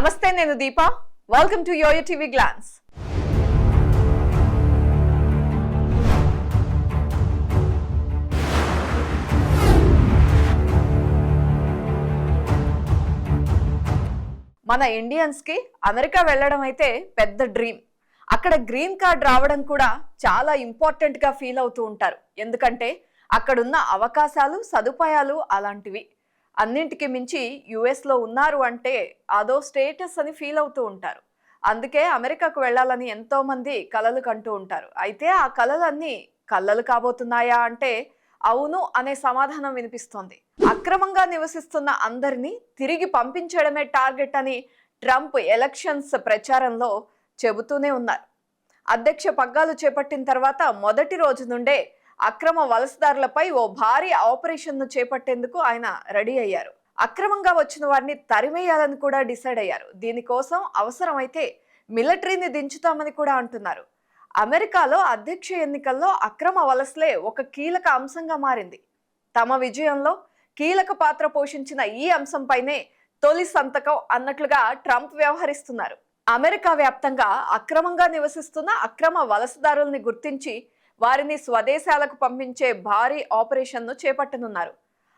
నమస్తే, నేను Deepa. Welcome to YoYo TV Glance. మన ఇండియన్స్ కి అమెరికా వెళ్ళడం అయితే పెద్ద డ్రీమ్. అక్కడ గ్రీన్ కార్డ్ రావడం కూడా చాలా ఇంపార్టెంట్ గా ఫీల్ అవుతూ ఉంటారు. ఎందుకంటే అక్కడున్న అవకాశాలు, సదుపాయాలు అలాంటివి. అన్నింటికి మించి యుఎస్లో ఉన్నారు అంటే అదో స్టేటస్ అని ఫీల్ అవుతూ ఉంటారు. అందుకే అమెరికాకు వెళ్ళాలని ఎంతో మంది కలలు కంటూ ఉంటారు. అయితే ఆ కలలన్నీ కలలు కాబోతున్నాయా అంటే అవును అనే సమాధానం వినిపిస్తోంది. అక్రమంగా నివసిస్తున్న అందరినీ తిరిగి పంపించడమే టార్గెట్ అని ట్రంప్ ఎలక్షన్స్ ప్రచారంలో చెబుతూనే ఉన్నారు. అధ్యక్ష పగ్గాలు చేపట్టిన తర్వాత మొదటి రోజు నుండే అక్రమ వలసదారులపై ఓ భారీ ఆపరేషన్ను చేపట్టేందుకు ఆయన రెడీ అయ్యారు. అక్రమంగా వచ్చిన వారిని తరిమేయాలని కూడా డిసైడ్ అయ్యారు. దీనికోసం అవసరమైతే మిలిటరీని దించుతామని కూడా అంటున్నారు. అమెరికాలో అధ్యక్ష ఎన్నికల్లో అక్రమ వలసలే ఒక కీలక అంశంగా మారింది. తమ విజయంలో కీలక పాత్ర పోషించిన ఈ అంశంపైనే తొలి సంతకం అన్నట్లుగా ట్రంప్ వ్యవహరిస్తున్నారు. అమెరికా వ్యాప్తంగా అక్రమంగా నివసిస్తున్న అక్రమ వలసదారుల్ని గుర్తించి వారిని స్వదేశాలకు పంపించే భారీ ఆపరేషన్ను చేపట్టనున్నారు.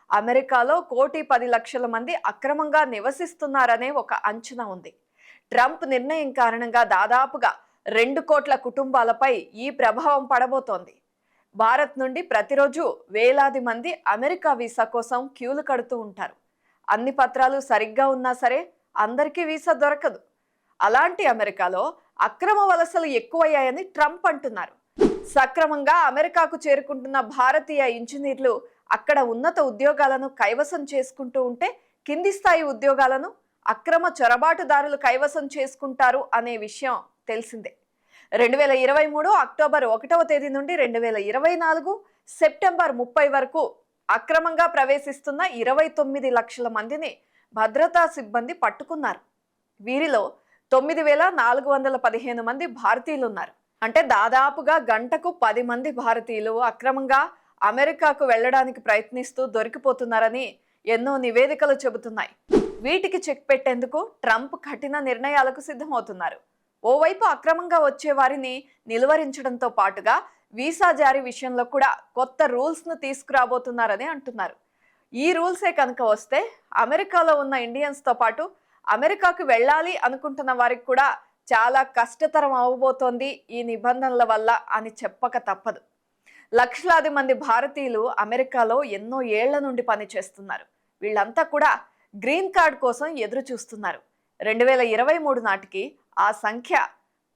అమెరికాలో 1,10,00,000 మంది అక్రమంగా నివసిస్తున్నారనే ఒక అంచనా ఉంది. ట్రంప్ నిర్ణయం కారణంగా దాదాపుగా 2 కోట్ల కుటుంబాలపై ఈ ప్రభావం పడబోతోంది. భారత్ నుండి ప్రతిరోజు వేలాది మంది అమెరికా వీసా కోసం క్యూలు కడుతూ ఉంటారు. అన్ని పత్రాలు సరిగ్గా ఉన్నా సరే అందరికీ వీసా దొరకదు. అలాంటి అమెరికాలో అక్రమ వలసలు ఎక్కువయ్యాయని ట్రంప్ అంటున్నారు. సక్రమంగా అమెరికాకు చేరుకుంటున్న భారతీయ ఇంజనీర్లు అక్కడ ఉన్నత ఉద్యోగాలను కైవసం చేసుకుంటూ ఉంటే కింది స్థాయి ఉద్యోగాలను అక్రమ చొరబాటుదారులు కైవసం చేసుకుంటారు అనే విషయం తెలిసిందే. 2023 అక్టోబర్ 1వ తేదీ నుండి 2024 సెప్టెంబర్ 30 వరకు అక్రమంగా ప్రవేశిస్తున్న 29 లక్షల మందిని భద్రతా సిబ్బంది పట్టుకున్నారు. వీరిలో 9,415 మంది భారతీయులు ఉన్నారు. అంటే దాదాపుగా గంటకు 10 మంది భారతీయులు అక్రమంగా అమెరికాకు వెళ్ళడానికి ప్రయత్నిస్తూ దొరికిపోతున్నారని ఎన్నో నివేదికలు చెబుతున్నాయి. వీటికి చెక్ పెట్టేందుకు ట్రంప్ కఠిన నిర్ణయాలకు సిద్ధమవుతున్నారు. ఓవైపు అక్రమంగా వచ్చే వారిని నిలువరించడంతో పాటుగా వీసా జారీ విషయంలో కూడా కొత్త రూల్స్ను తీసుకురాబోతున్నారని అంటున్నారు. ఈ రూల్సే కనుక వస్తే అమెరికాలో ఉన్న ఇండియన్స్తో పాటు అమెరికాకు వెళ్ళాలి అనుకుంటున్న వారికి కూడా చాలా కష్టతరం అవబోతోంది ఈ నిబంధనల వల్ల అని చెప్పక తప్పదు. లక్షలాది మంది భారతీయులు అమెరికాలో ఎన్నో ఏళ్ల నుండి పనిచేస్తున్నారు. వీళ్ళంతా కూడా గ్రీన్ కార్డ్ కోసం ఎదురు చూస్తున్నారు. 2023 నాటికి ఆ సంఖ్య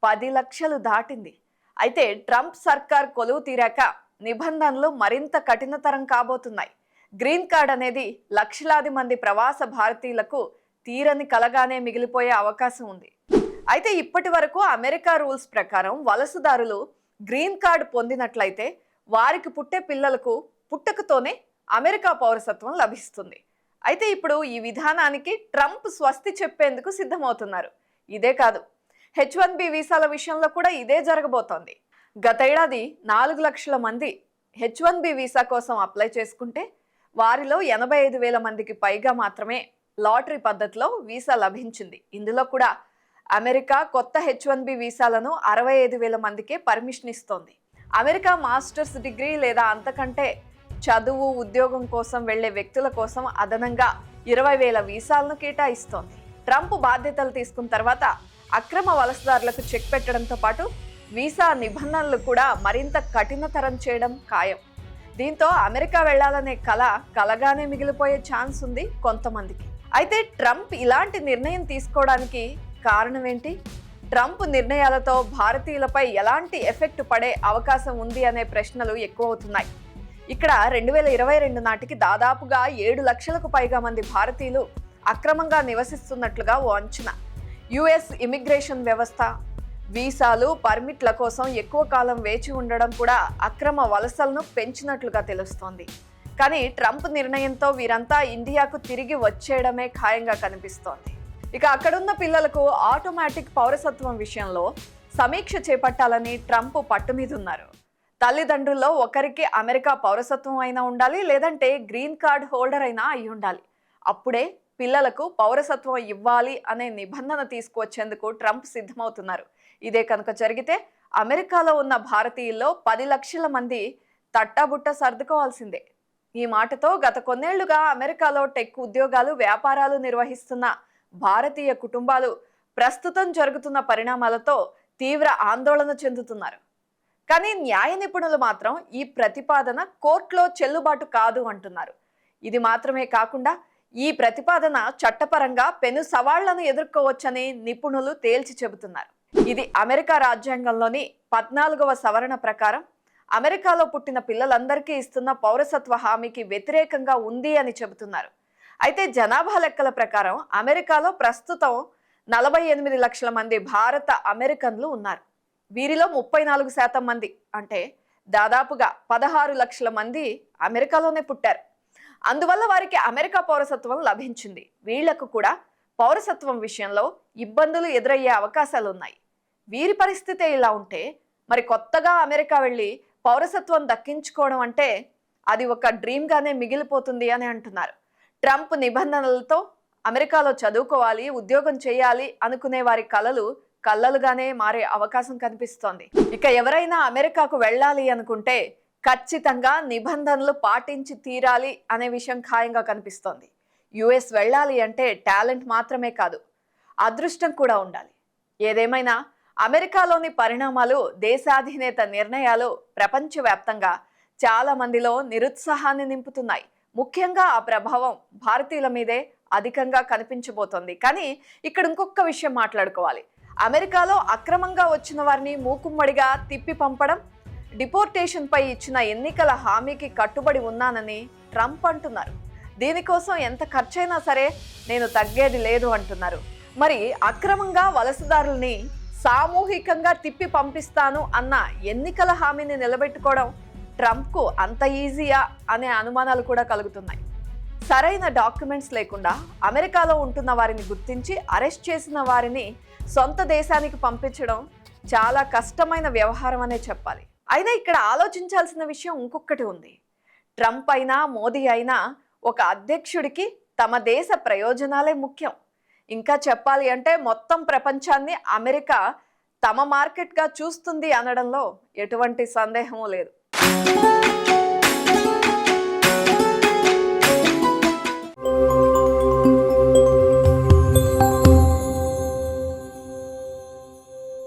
10 లక్షలు దాటింది. అయితే ట్రంప్ సర్కార్ కొలువు తీరాక నిబంధనలు మరింత కఠినతరం కాబోతున్నాయి. గ్రీన్ కార్డ్ అనేది లక్షలాది మంది ప్రవాస భారతీయులకు తీరని కలగానే మిగిలిపోయే అవకాశం ఉంది. అయితే ఇప్పటి వరకు అమెరికా రూల్స్ ప్రకారం వలసదారులు గ్రీన్ కార్డ్ పొందినట్లయితే వారికి పుట్టే పిల్లలకు పుట్టుకతోనే అమెరికా పౌరసత్వం లభిస్తుంది. అయితే ఇప్పుడు ఈ విధానానికి ట్రంప్ స్వస్తి చెప్పేందుకు సిద్ధమవుతున్నారు. ఇదే కాదు, H1B వీసాల విషయంలో కూడా ఇదే జరగబోతోంది. గతేడాది 4 లక్షల మంది H1B వీసా కోసం అప్లై చేసుకుంటే వారిలో 85,000 మందికి పైగా మాత్రమే లాటరీ పద్ధతిలో వీసా లభించింది. ఇందులో కూడా అమెరికా కొత్త H1B వీసాలను 65,000 మందికే పర్మిషన్ ఇస్తోంది. అమెరికా మాస్టర్స్ డిగ్రీ లేదా అంతకంటే చదువు, ఉద్యోగం కోసం వెళ్లే వ్యక్తుల కోసం అదనంగా 20,000 వీసాలను కేటాయిస్తోంది. ట్రంప్ బాధ్యతలు తీసుకున్న తర్వాత అక్రమ వలసదారులకు చెక్ పెట్టడంతో పాటు వీసా నిబంధనలు కూడా మరింత కఠినతరం చేయడం ఖాయం. దీంతో అమెరికా వెళ్లాలనే కల కలగానే మిగిలిపోయే ఛాన్స్ ఉంది కొంతమందికి. అయితే ట్రంప్ ఇలాంటి నిర్ణయం తీసుకోవడానికి కారణం ఏంటి? ట్రంప్ నిర్ణయాలతో భారతీయులపై ఎలాంటి ఎఫెక్ట్ పడే అవకాశం ఉంది అనే ప్రశ్నలు ఎక్కువ అవుతున్నాయి. ఇక్కడ 2022 నాటికి దాదాపుగా 7 లక్షలకు పైగా మంది భారతీయులు అక్రమంగా నివసిస్తున్నట్లుగా ఓ అంచనా. యుఎస్ ఇమిగ్రేషన్ వ్యవస్థ వీసాలు, పర్మిట్ల కోసం ఎక్కువ కాలం వేచి ఉండడం కూడా అక్రమ వలసలను పెంచినట్లుగా తెలుస్తోంది. కానీ ట్రంప్ నిర్ణయంతో వీరంతా ఇండియాకు తిరిగి వచ్చేయడమే ఖాయంగా కనిపిస్తోంది. ఇక అక్కడున్న పిల్లలకు ఆటోమేటిక్ పౌరసత్వం విషయంలో సమీక్ష చేపట్టాలని ట్రంప్ పట్టు మీద ఉన్నారు. తల్లిదండ్రుల్లో ఒకరికి అమెరికా పౌరసత్వం అయినా ఉండాలి, లేదంటే గ్రీన్ కార్డ్ హోల్డర్ అయినా అయి ఉండాలి. అప్పుడే పిల్లలకు పౌరసత్వం ఇవ్వాలి అనే నిబంధన తీసుకువచ్చేందుకు ట్రంప్ సిద్ధమవుతున్నారు. ఇదే కనుక జరిగితే అమెరికాలో ఉన్న భారతీయుల్లో 10 లక్షల మంది తట్టాబుట్ట సర్దుకోవాల్సిందే. ఈ మాటతో గత కొన్నేళ్లుగా అమెరికాలో టెక్ ఉద్యోగాలు, వ్యాపారాలు నిర్వహిస్తున్న భారతీయ కుటుంబాలు ప్రస్తుతం జరుగుతున్న పరిణామాలతో తీవ్ర ఆందోళన చెందుతున్నారు. కానీ న్యాయ నిపుణులు మాత్రం ఈ ప్రతిపాదన కోర్టులో చెల్లుబాటు కాదు అంటున్నారు. ఇది మాత్రమే కాకుండా ఈ ప్రతిపాదన చట్టపరంగా పెను సవాళ్లను ఎదుర్కోవచ్చని నిపుణులు తేల్చి చెబుతున్నారు. ఇది అమెరికా రాజ్యాంగంలోని 14వ సవరణ ప్రకారం అమెరికాలో పుట్టిన పిల్లలందరికీ ఇస్తున్న పౌరసత్వ హామీకి వ్యతిరేకంగా ఉంది అని చెబుతున్నారు. అయితే జనాభా లెక్కల ప్రకారం అమెరికాలో ప్రస్తుతం 48 లక్షల మంది భారత అమెరికన్లు ఉన్నారు. వీరిలో 34% మంది అంటే దాదాపుగా 16 లక్షల మంది అమెరికాలోనే పుట్టారు. అందువల్ల వారికి అమెరికా పౌరసత్వం లభించింది. వీళ్లకు కూడా పౌరసత్వం విషయంలో ఇబ్బందులు ఎదురయ్యే అవకాశాలు ఉన్నాయి. వీరి పరిస్థితే ఇలా ఉంటే మరి కొత్తగా అమెరికా వెళ్ళి పౌరసత్వం దక్కించుకోవడం అంటే అది ఒక డ్రీమ్గానే మిగిలిపోతుంది అని అంటున్నారు. ట్రంప్ నిబంధనలతో అమెరికాలో చదువుకోవాలి, ఉద్యోగం చేయాలి అనుకునే వారి కలలుగానే మారే అవకాశం కనిపిస్తోంది. ఇక ఎవరైనా అమెరికాకు వెళ్ళాలి అనుకుంటే ఖచ్చితంగా నిబంధనలు పాటించి తీరాలి అనే విషయం ఖాయంగా కనిపిస్తోంది. యుఎస్ వెళ్ళాలి అంటే టాలెంట్ మాత్రమే కాదు, అదృష్టం కూడా ఉండాలి. ఏదేమైనా అమెరికాలోని పరిణామాలు, దేశాధినేత నిర్ణయాలు ప్రపంచవ్యాప్తంగా చాలా మందిలో నిరుత్సాహాన్ని నింపుతున్నాయి. ముఖ్యంగా ఆ ప్రభావం భారతీయుల మీదే అధికంగా కనిపించబోతోంది. కానీ ఇక్కడ ఇంకొక విషయం మాట్లాడుకోవాలి. అమెరికాలో అక్రమంగా వచ్చిన వారిని మూకుమ్మడిగా తిప్పి పంపడం, డిపోర్టేషన్ పై ఇచ్చిన ఎన్నికల హామీకి కట్టుబడి ఉన్నానని ట్రంప్ అంటున్నారు. దీనికోసం ఎంత ఖర్చైనా సరే నేను తగ్గేది లేదు అంటున్నారు. మరి అక్రమంగా వలసదారుల్ని సామూహికంగా తిప్పి పంపిస్తాను అన్న ఎన్నికల హామీని నిలబెట్టుకోవడం ట్రంప్కు అంత ఈజీయా అనే అనుమానాలు కూడా కలుగుతున్నాయి. సరైన డాక్యుమెంట్స్ లేకుండా అమెరికాలో ఉంటున్న వారిని గుర్తించి అరెస్ట్ చేసిన వారిని సొంత దేశానికి పంపించడం చాలా కష్టమైన వ్యవహారం అనే చెప్పాలి. అయినా ఇక్కడ ఆలోచించాల్సిన విషయం ఇంకొకటి ఉంది. ట్రంప్ అయినా మోదీ అయినా ఒక అధ్యక్షుడికి తమ దేశ ప్రయోజనాలే ముఖ్యం. ఇంకా చెప్పాలి అంటే మొత్తం ప్రపంచాన్ని అమెరికా తమ మార్కెట్గా చూస్తుంది అనడంలో ఎటువంటి సందేహమూ లేదు.